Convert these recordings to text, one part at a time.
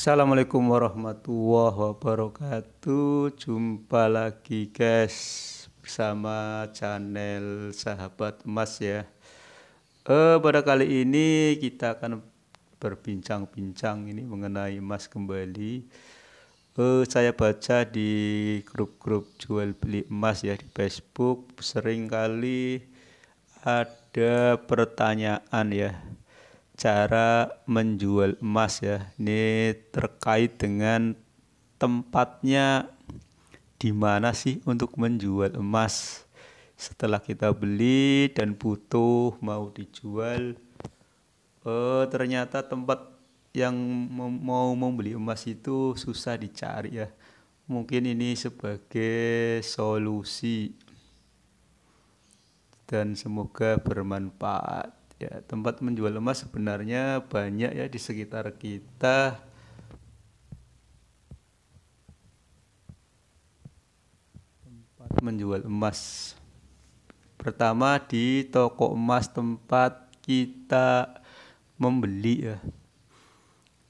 Assalamualaikum warahmatullahi wabarakatuh. Jumpa lagi guys bersama channel Sahabat Emas ya. Pada kali ini kita akan berbincang-bincang ini mengenai emas kembali. Saya baca di grup-grup jual beli emas ya di Facebook, sering kali ada pertanyaan ya, cara menjual emas ya. Ini terkait dengan tempatnya di mana sih untuk menjual emas. Setelah kita beli dan butuh mau dijual, ternyata tempat yang mau membeli emas itu susah dicari ya. Mungkin ini sebagai solusi dan semoga bermanfaat. Ya, tempat menjual emas sebenarnya banyak ya di sekitar kita. Tempat menjual emas. Pertama di toko emas tempat kita membeli ya.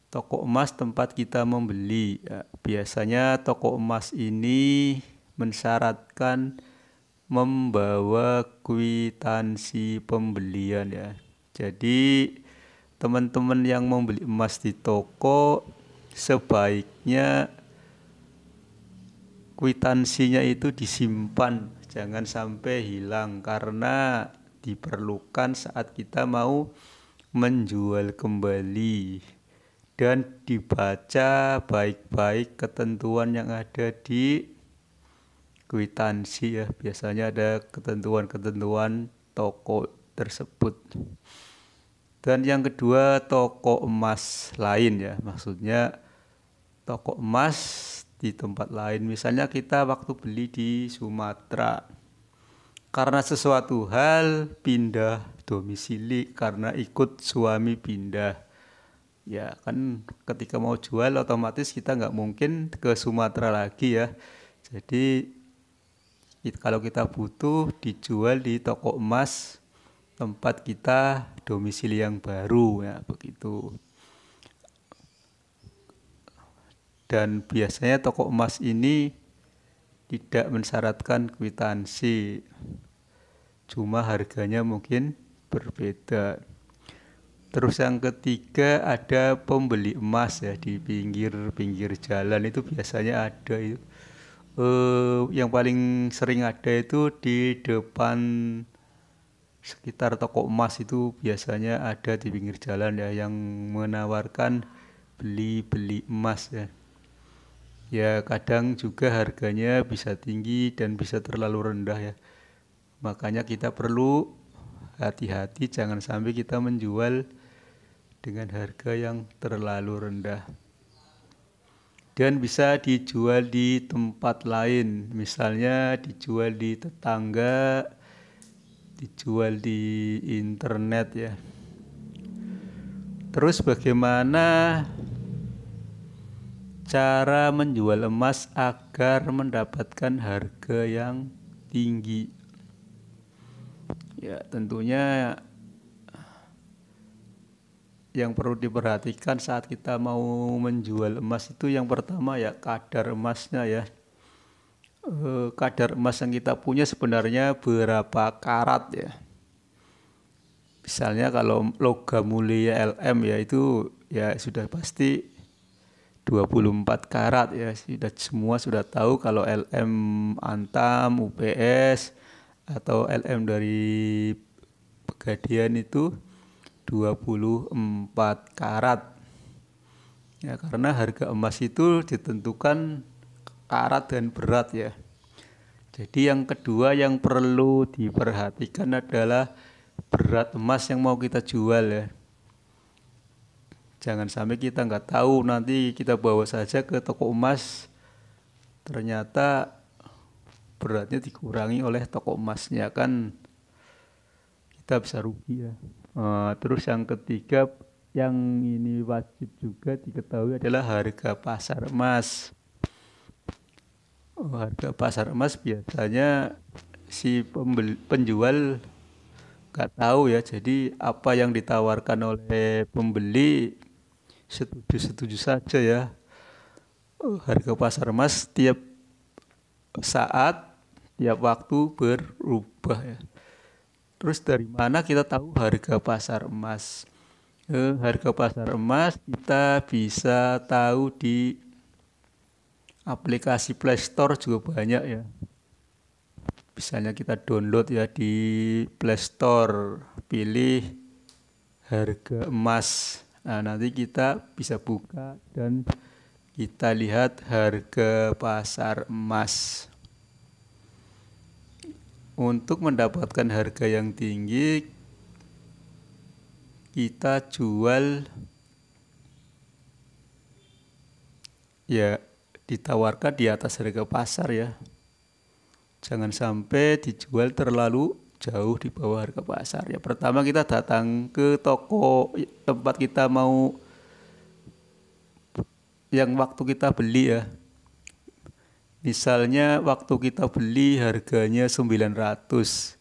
Toko emas tempat kita membeli ya. Biasanya toko emas ini mensyaratkan membawa kwitansi pembelian ya. Jadi teman-teman yang membeli emas di toko sebaiknya kwitansinya itu disimpan, jangan sampai hilang karena diperlukan saat kita mau menjual kembali. Dan dibaca baik-baik ketentuan yang ada di kwitansi ya. Biasanya ada ketentuan-ketentuan toko tersebut. Dan yang kedua, toko emas lain ya. Maksudnya toko emas di tempat lain. Misalnya kita waktu beli di Sumatera, karena sesuatu hal pindah domisili karena ikut suami pindah. Ya kan ketika mau jual otomatis kita nggak mungkin ke Sumatera lagi ya. Jadi kalau kita butuh dijual di toko emas tempat kita domisili yang baru ya begitu. Dan biasanya toko emas ini tidak mensyaratkan kwitansi, cuma harganya mungkin berbeda. Terus yang ketiga ada pembeli emas ya di pinggir-pinggir jalan itu biasanya ada itu. Yang paling sering ada itu di depan sekitar toko emas itu biasanya ada di pinggir jalan ya yang menawarkan beli emas ya. Ya kadang juga harganya bisa tinggi dan bisa terlalu rendah ya. Makanya kita perlu hati-hati jangan sampai kita menjual dengan harga yang terlalu rendah. Dan bisa dijual di tempat lain, misalnya dijual di tetangga, dijual di internet ya. Terus bagaimana cara menjual emas agar mendapatkan harga yang tinggi? Ya tentunya yang perlu diperhatikan saat kita mau menjual emas itu yang pertama ya kadar emasnya ya. Kadar emas yang kita punya sebenarnya berapa karat ya. Misalnya kalau logam mulia LM ya itu ya sudah pasti 24 karat ya. Semua sudah tahu kalau LM Antam, UPS atau LM dari Pegadaian itu 24 karat. Ya, karena harga emas itu ditentukan karat dan berat ya. Jadi yang kedua yang perlu diperhatikan adalah berat emas yang mau kita jual ya. Jangan sampai kita nggak tahu nanti kita bawa saja ke toko emas ternyata beratnya dikurangi oleh toko emasnya kan kita bisa rugi ya. Terus yang ketiga yang ini wajib juga diketahui adalah harga pasar emas. Harga pasar emas biasanya si penjual nggak tahu ya. Jadi apa yang ditawarkan oleh pembeli setuju-setuju saja ya. Harga pasar emas tiap saat, tiap waktu berubah ya. Terus dari mana kita tahu harga pasar emas? Harga pasar emas kita bisa tahu di aplikasi Play Store juga banyak ya. Misalnya kita download ya di Play Store, pilih harga emas. Nah, nanti kita bisa buka dan kita lihat harga pasar emas. Untuk mendapatkan harga yang tinggi, kita jual ya ditawarkan di atas harga pasar ya. Jangan sampai dijual terlalu jauh di bawah harga pasar. Ya, pertama kita datang ke toko tempat kita mau yang waktu kita beli ya. Misalnya waktu kita beli harganya 900.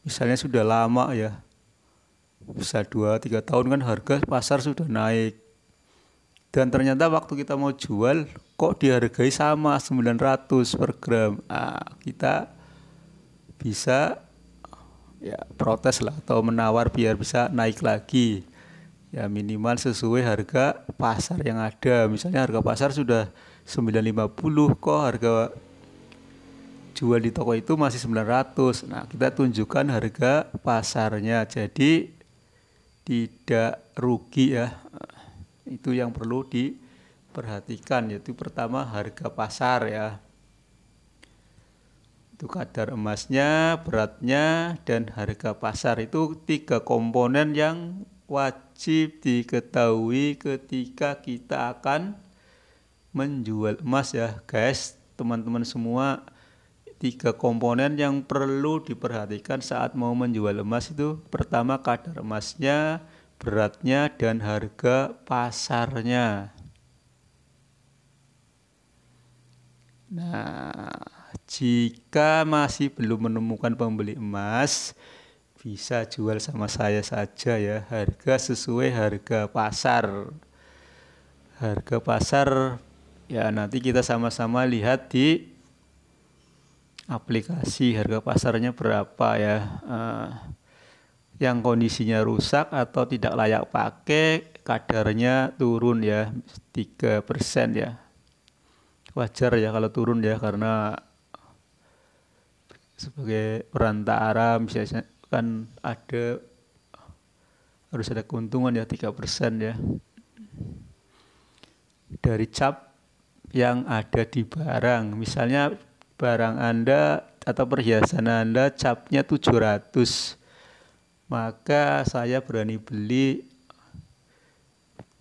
Misalnya sudah lama ya. Bisa 2-3 tahun kan harga pasar sudah naik. Dan ternyata waktu kita mau jual kok dihargai sama 900 per gram. Nah, kita bisa ya protes lah atau menawar biar bisa naik lagi. Ya minimal sesuai harga pasar yang ada. Misalnya harga pasar sudah 950, kok harga jual di toko itu masih 900. Nah, kita tunjukkan harga pasarnya. Jadi tidak rugi ya. Itu yang perlu diperhatikan, yaitu pertama harga pasar ya. Itu kadar emasnya, beratnya, dan harga pasar. Itu 3 komponen yang wajib diketahui ketika kita akan menjual emas ya guys. Teman-teman semua, 3 komponen yang perlu diperhatikan saat mau menjual emas itu pertama kadar emasnya, beratnya, dan harga pasarnya. Nah, jika masih belum menemukan pembeli emas, bisa jual sama saya saja ya. Harga sesuai harga pasar. Harga pasar ya nanti kita sama-sama lihat di aplikasi harga pasarnya berapa ya. Yang kondisinya rusak atau tidak layak pakai, kadarnya turun ya 3% ya. Wajar ya kalau turun ya, karena sebagai perantara misalnya kan harus ada keuntungan ya 3% ya dari cap yang ada di barang. Misalnya barang Anda atau perhiasan Anda capnya 700, maka saya berani beli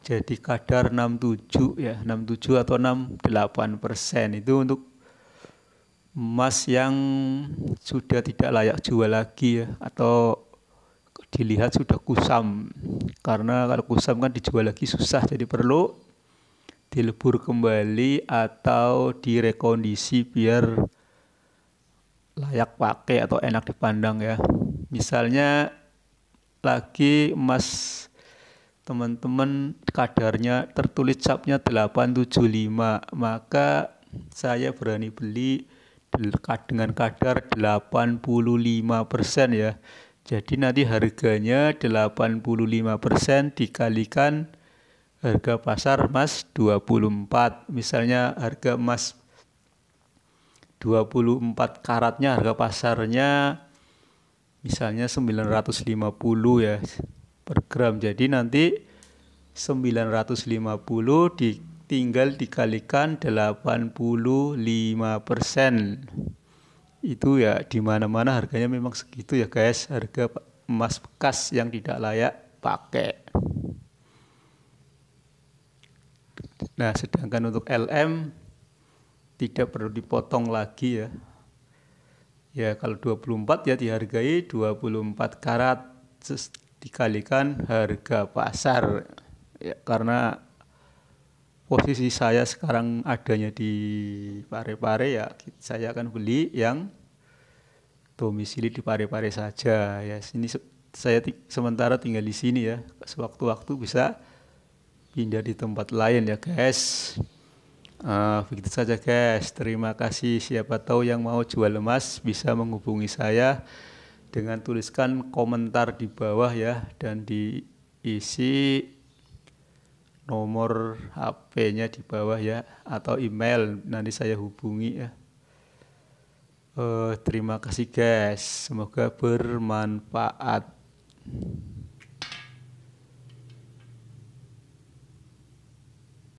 jadi kadar 67 ya, 67 atau 68%. Itu untuk emas yang sudah tidak layak jual lagi ya, atau dilihat sudah kusam. Karena kalau kusam kan dijual lagi susah, jadi perlu dilebur kembali atau direkondisi biar layak pakai atau enak dipandang ya. Misalnya lagi emas teman-teman kadarnya tertulis capnya 875, maka saya berani beli dengan kadar 85% ya. Jadi nanti harganya 85% dikalikan harga pasar emas 24. Misalnya harga emas 24 karatnya harga pasarnya misalnya 950 ya per gram. Jadi nanti 950 tinggal dikalikan 85%. Itu ya di mana-mana harganya memang segitu ya guys, harga emas bekas yang tidak layak pakai. Nah, sedangkan untuk LM tidak perlu dipotong lagi ya. Ya kalau 24 ya dihargai 24 karat dikalikan harga pasar. Ya, karena posisi saya sekarang adanya di Parepare ya, saya akan beli yang domisili di Parepare saja ya. Sini saya sementara tinggal di sini ya. Sewaktu-waktu bisa pindah di tempat lain ya guys. Begitu saja guys. Terima kasih. Siapa tahu yang mau jual emas bisa menghubungi saya dengan tuliskan komentar di bawah ya, dan diisi nomor HP-nya di bawah ya, atau email, nanti saya hubungi ya. Terima kasih guys, semoga bermanfaat.